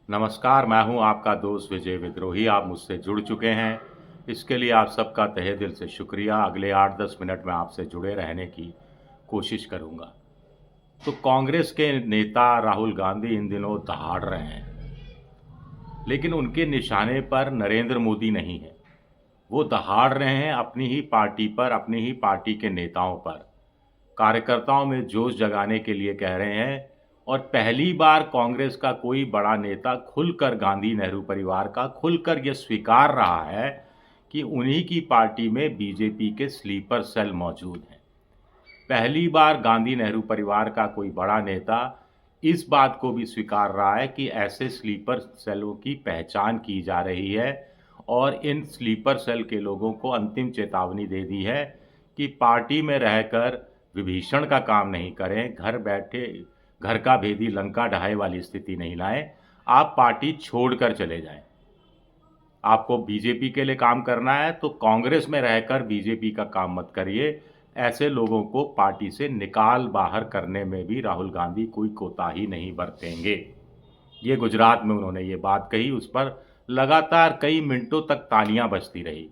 नमस्कार, मैं हूं आपका दोस्त विजय विद्रोही। आप मुझसे जुड़ चुके हैं, इसके लिए आप सबका तहे दिल से शुक्रिया। अगले 8-10 मिनट में आपसे जुड़े रहने की कोशिश करूंगा। तो कांग्रेस के नेता राहुल गांधी इन दिनों दहाड़ रहे हैं, लेकिन उनके निशाने पर नरेंद्र मोदी नहीं है। वो दहाड़ रहे हैं अपनी ही पार्टी पर, अपनी ही पार्टी के नेताओं पर। कार्यकर्ताओं में जोश जगाने के लिए कह रहे हैं, और पहली बार कांग्रेस का कोई बड़ा नेता खुलकर गांधी नेहरू परिवार का खुलकर ये स्वीकार रहा है कि उन्हीं की पार्टी में बीजेपी के स्लीपर सेल मौजूद हैं। पहली बार गांधी नेहरू परिवार का कोई बड़ा नेता इस बात को भी स्वीकार रहा है कि ऐसे स्लीपर सेलों की पहचान की जा रही है, और इन स्लीपर सेल के लोगों को अंतिम चेतावनी दे दी है कि पार्टी में रहकर विभीषण का काम नहीं करें, घर बैठे घर का भेदी लंका ढहाए वाली स्थिति नहीं लाएं। आप पार्टी छोड़कर चले जाएं। आपको बीजेपी के लिए काम करना है तो कांग्रेस में रहकर बीजेपी का काम मत करिए। ऐसे लोगों को पार्टी से निकाल बाहर करने में भी राहुल गांधी कोई कोताही नहीं बरतेंगे। ये गुजरात में उन्होंने ये बात कही, उस पर लगातार कई मिनटों तक तालियां बजती रही।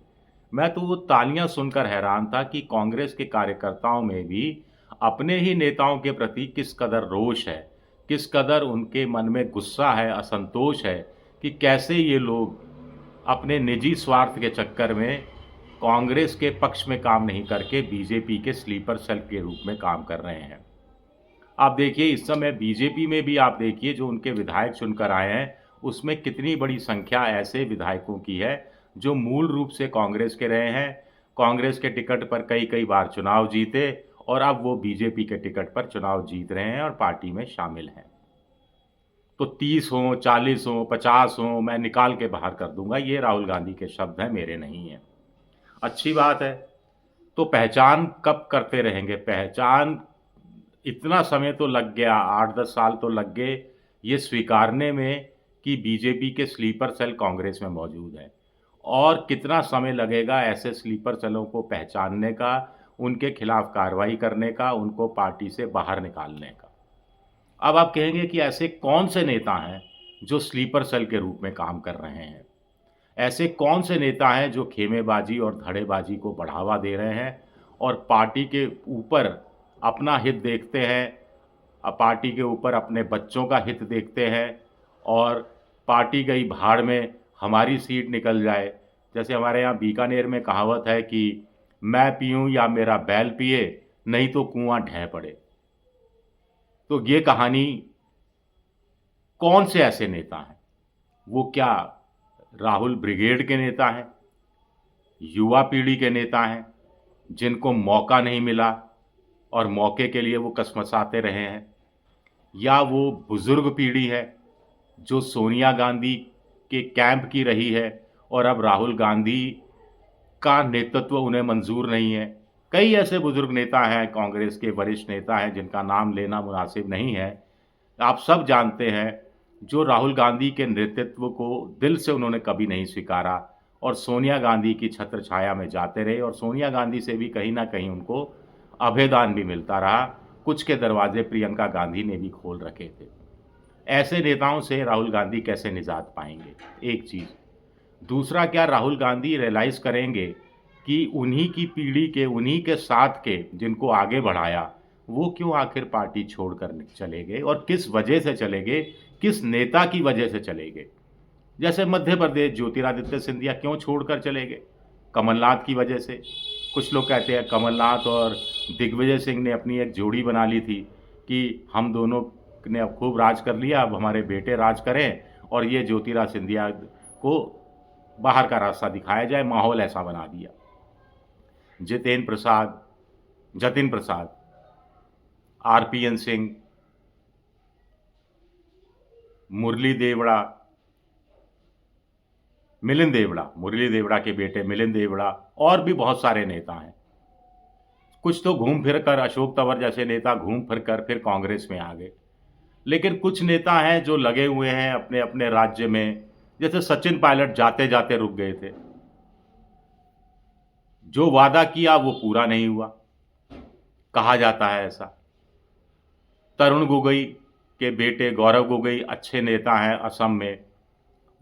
मैं तो वो तालियां सुनकर हैरान था कि कांग्रेस के कार्यकर्ताओं में भी अपने ही नेताओं के प्रति किस कदर रोष है, किस कदर उनके मन में गुस्सा है, असंतोष है कि कैसे ये लोग अपने निजी स्वार्थ के चक्कर में कांग्रेस के पक्ष में काम नहीं करके बीजेपी के स्लीपर सेल के रूप में काम कर रहे हैं। आप देखिए, इस समय बीजेपी में भी आप देखिए जो उनके विधायक चुनकर आए हैं, उसमें कितनी बड़ी संख्या ऐसे विधायकों की है जो मूल रूप से कांग्रेस के रहे हैं, कांग्रेस के टिकट पर कई कई बार चुनाव जीते, और अब वो बीजेपी के टिकट पर चुनाव जीत रहे हैं और पार्टी में शामिल हैं। तो 30 हों, 40 हों, 50 हों, मैं निकाल के बाहर कर दूंगा। ये राहुल गांधी के शब्द हैं, मेरे नहीं हैं। अच्छी बात है। तो पहचान कब करते रहेंगे? पहचान इतना समय तो लग गया, 8-10 साल तो लग गए ये स्वीकारने में कि बीजेपी के स्लीपर सेल कांग्रेस में मौजूद हैं। और कितना समय लगेगा ऐसे स्लीपर सेलों को पहचानने का, उनके खिलाफ कार्रवाई करने का, उनको पार्टी से बाहर निकालने का। अब आप कहेंगे कि ऐसे कौन से नेता हैं जो स्लीपर सेल के रूप में काम कर रहे हैं? ऐसे कौन से नेता हैं जो खेमेबाजी और धड़ेबाजी को बढ़ावा दे रहे हैं और पार्टी के ऊपर अपना हित देखते हैं, पार्टी के ऊपर अपने बच्चों का हित देखते हैं, और पार्टी गई भाड़ में हमारी सीट निकल जाए। जैसे हमारे यहाँ बीकानेर में कहावत है कि मैं पीऊँ या मेरा बैल पिए, नहीं तो कुआं ढह पड़े। तो ये कहानी कौन से ऐसे नेता हैं? वो क्या राहुल ब्रिगेड के नेता हैं, युवा पीढ़ी के नेता हैं जिनको मौका नहीं मिला और मौके के लिए वो कसमसाते रहे हैं, या वो बुजुर्ग पीढ़ी है जो सोनिया गांधी के कैंप की रही है और अब राहुल गांधी का नेतृत्व उन्हें मंजूर नहीं है? कई ऐसे बुजुर्ग नेता हैं, कांग्रेस के वरिष्ठ नेता हैं जिनका नाम लेना मुनासिब नहीं है, आप सब जानते हैं, जो राहुल गांधी के नेतृत्व को दिल से उन्होंने कभी नहीं स्वीकारा और सोनिया गांधी की छत्र छाया में जाते रहे, और सोनिया गांधी से भी कहीं ना कहीं उनको अभयदान भी मिलता रहा। कुछ के दरवाजे प्रियंका गांधी ने भी खोल रखे थे। ऐसे नेताओं से राहुल गांधी कैसे निजात पाएंगे? एक चीज़। दूसरा, क्या राहुल गांधी रियलाइज़ करेंगे कि उन्हीं की पीढ़ी के, उन्हीं के साथ के जिनको आगे बढ़ाया, वो क्यों आखिर पार्टी छोड़कर चले गए, और किस वजह से चले गए, किस नेता की वजह से चले गए? जैसे मध्य प्रदेश ज्योतिरादित्य सिंधिया क्यों छोड़कर चले गए? कमलनाथ की वजह से। कुछ लोग कहते हैं कमलनाथ और दिग्विजय सिंह ने अपनी एक जोड़ी बना ली थी कि हम दोनों ने अब खूब राज कर लिया, अब हमारे बेटे राज करें और ये ज्योतिरादित्य सिंधिया को बाहर का रास्ता दिखाया जाए, माहौल ऐसा बना दिया। जितेंद्र प्रसाद, जतिन प्रसाद, आरपीएन सिंह, मुरली देवड़ा, मिलिंद देवड़ा, मुरली देवड़ा के बेटे मिलिंद देवड़ा, और भी बहुत सारे नेता हैं। कुछ तो घूम फिर कर, अशोक तंवर जैसे नेता घूम फिर कर फिर कांग्रेस में आ गए, लेकिन कुछ नेता हैं जो लगे हुए हैं अपने अपने राज्य में। जैसे सचिन पायलट जाते जाते रुक गए थे, जो वादा किया वो पूरा नहीं हुआ, कहा जाता है ऐसा। तरुण गोगोई के बेटे गौरव गोगोई अच्छे नेता हैं असम में,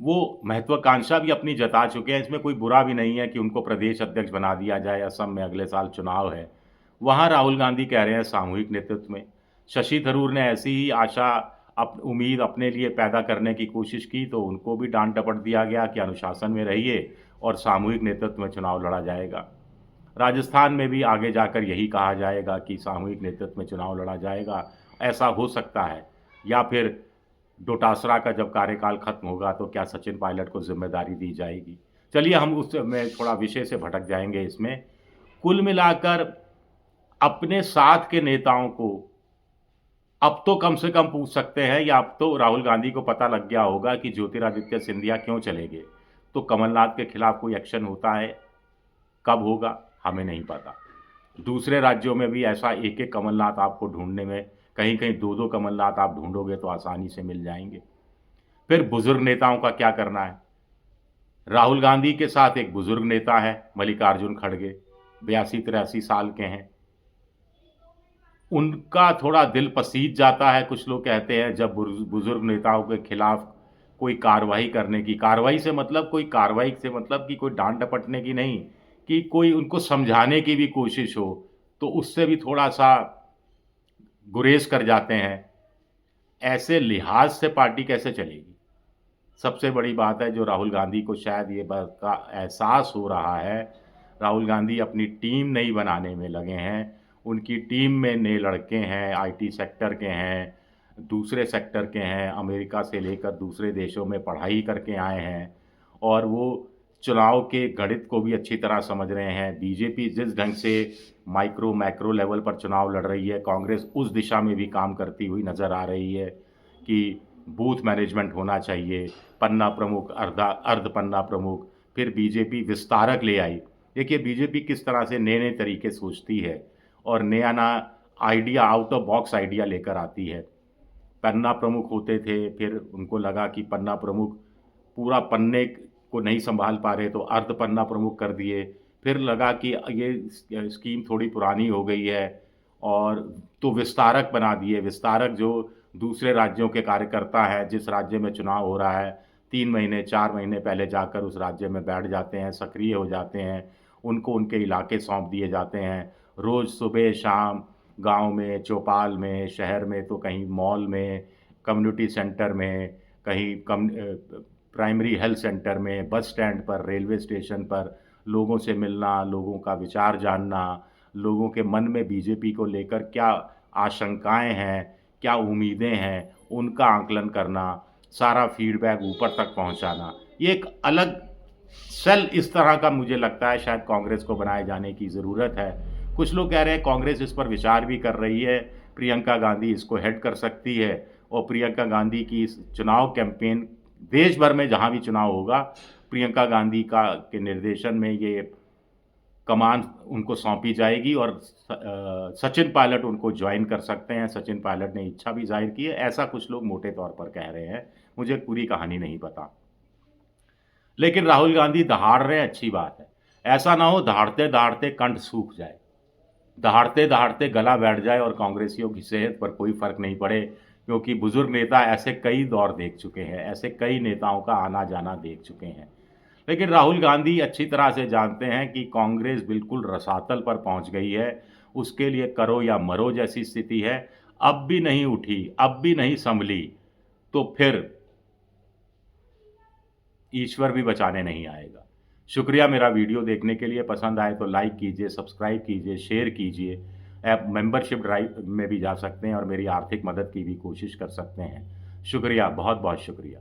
वो महत्वाकांक्षा भी अपनी जता चुके हैं। इसमें कोई बुरा भी नहीं है कि उनको प्रदेश अध्यक्ष बना दिया जाए, असम में अगले साल चुनाव है। वहाँ राहुल गांधी कह रहे हैं सामूहिक नेतृत्व में। शशि थरूर ने ऐसी ही आशा उम्मीद अपने लिए पैदा करने की कोशिश की, तो उनको भी डांट डपट दिया गया कि अनुशासन में रहिए और सामूहिक नेतृत्व में चुनाव लड़ा जाएगा। राजस्थान में भी आगे जाकर यही कहा जाएगा कि सामूहिक नेतृत्व में चुनाव लड़ा जाएगा। ऐसा हो सकता है, या फिर डोटासरा का जब कार्यकाल खत्म होगा तो क्या सचिन पायलट को जिम्मेदारी दी जाएगी। चलिए हम उसमें थोड़ा विषय से भटक जाएंगे। इसमें कुल मिलाकर अपने साथ के नेताओं को अब तो कम से कम पूछ सकते हैं, या अब तो राहुल गांधी को पता लग गया होगा कि ज्योतिरादित्य सिंधिया क्यों चले गए। तो कमलनाथ के खिलाफ कोई एक्शन होता है, कब होगा हमें नहीं पता। दूसरे राज्यों में भी ऐसा एक एक कमलनाथ आपको ढूंढने में, कहीं कहीं दो दो कमलनाथ आप ढूंढोगे तो आसानी से मिल जाएंगे। फिर बुजुर्ग नेताओं का क्या करना है। राहुल गांधी के साथ एक बुजुर्ग नेता है मल्लिकार्जुन खड़गे, 82-83 साल के हैं। उनका थोड़ा दिल पसीज जाता है, कुछ लोग कहते हैं, जब बुजुर्ग नेताओं के खिलाफ कोई कार्रवाई करने की, कार्रवाई से मतलब कोई कार्रवाई से मतलब कि कोई डांट डपटने की नहीं, कि कोई उनको समझाने की भी कोशिश हो, तो उससे भी थोड़ा सा गुरेज कर जाते हैं। ऐसे लिहाज से पार्टी कैसे चलेगी। सबसे बड़ी बात है जो राहुल गांधी को शायद ये बात का एहसास हो रहा है, राहुल गांधी अपनी टीम नहीं बनाने में लगे हैं। उनकी टीम में नए लड़के हैं, आईटी सेक्टर के हैं, दूसरे सेक्टर के हैं, अमेरिका से लेकर दूसरे देशों में पढ़ाई करके आए हैं, और वो चुनाव के गणित को भी अच्छी तरह समझ रहे हैं। बीजेपी जिस ढंग से माइक्रो मैक्रो लेवल पर चुनाव लड़ रही है, कांग्रेस उस दिशा में भी काम करती हुई नज़र आ रही है कि बूथ मैनेजमेंट होना चाहिए, पन्ना प्रमुख, अर्ध पन्ना प्रमुख। फिर बीजेपी विस्तारक ले आई। देखिए बीजेपी किस तरह से नए नए तरीके सोचती है और नया नया idea, out of box idea लेकर आती है। पन्ना प्रमुख होते थे, फिर उनको लगा कि पन्ना प्रमुख पूरा पन्ने को नहीं संभाल पा रहे तो अर्ध पन्ना प्रमुख कर दिए। फिर लगा कि ये स्कीम थोड़ी पुरानी हो गई है, और तो विस्तारक बना दिए। विस्तारक जो दूसरे राज्यों के कार्यकर्ता हैं, जिस राज्य में चुनाव हो रहा है 3 महीने 4 महीने पहले जाकर उस राज्य में बैठ जाते हैं, सक्रिय हो जाते हैं, उनको उनके इलाके सौंप दिए जाते हैं। रोज़ सुबह शाम गांव में, चौपाल में, शहर में तो कहीं मॉल में, कम्युनिटी सेंटर में, कहीं प्राइमरी हेल्थ सेंटर में, बस स्टैंड पर, रेलवे स्टेशन पर लोगों से मिलना, लोगों का विचार जानना, लोगों के मन में बीजेपी को लेकर क्या आशंकाएं हैं, क्या उम्मीदें हैं, उनका आकलन करना, सारा फीडबैक ऊपर तक पहुंचाना। ये एक अलग सेल इस तरह का मुझे लगता है शायद कांग्रेस को बनाए जाने की ज़रूरत है। कुछ लोग कह रहे हैं कांग्रेस इस पर विचार भी कर रही है, प्रियंका गांधी इसको हेड कर सकती है, और प्रियंका गांधी की इस चुनाव कैंपेन देश भर में जहां भी चुनाव होगा, प्रियंका गांधी के निर्देशन में ये कमान उनको सौंपी जाएगी, और सचिन पायलट उनको ज्वाइन कर सकते हैं। सचिन पायलट ने इच्छा भी जाहिर की है, ऐसा कुछ लोग मोटे तौर पर कह रहे हैं। मुझे पूरी कहानी नहीं पता, लेकिन राहुल गांधी दहाड़ रहे हैं, अच्छी बात है। ऐसा ना हो दहाड़ते दहाड़ते कंठ सूख जाए, दहाड़ते दहाड़ते गला बैठ जाए और कांग्रेसियों की सेहत पर कोई फर्क नहीं पड़े, क्योंकि बुजुर्ग नेता ऐसे कई दौर देख चुके हैं, ऐसे कई नेताओं का आना जाना देख चुके हैं। लेकिन राहुल गांधी अच्छी तरह से जानते हैं कि कांग्रेस बिल्कुल रसातल पर पहुंच गई है, उसके लिए करो या मरो जैसी स्थिति है। अब भी नहीं उठी, अब भी नहीं संभली, तो फिर ईश्वर भी बचाने नहीं आएगा। शुक्रिया मेरा वीडियो देखने के लिए। पसंद आए तो लाइक कीजिए, सब्सक्राइब कीजिए, शेयर कीजिए। आप मेंबरशिप ड्राइव में भी जा सकते हैं और मेरी आर्थिक मदद की भी कोशिश कर सकते हैं। शुक्रिया, बहुत बहुत शुक्रिया।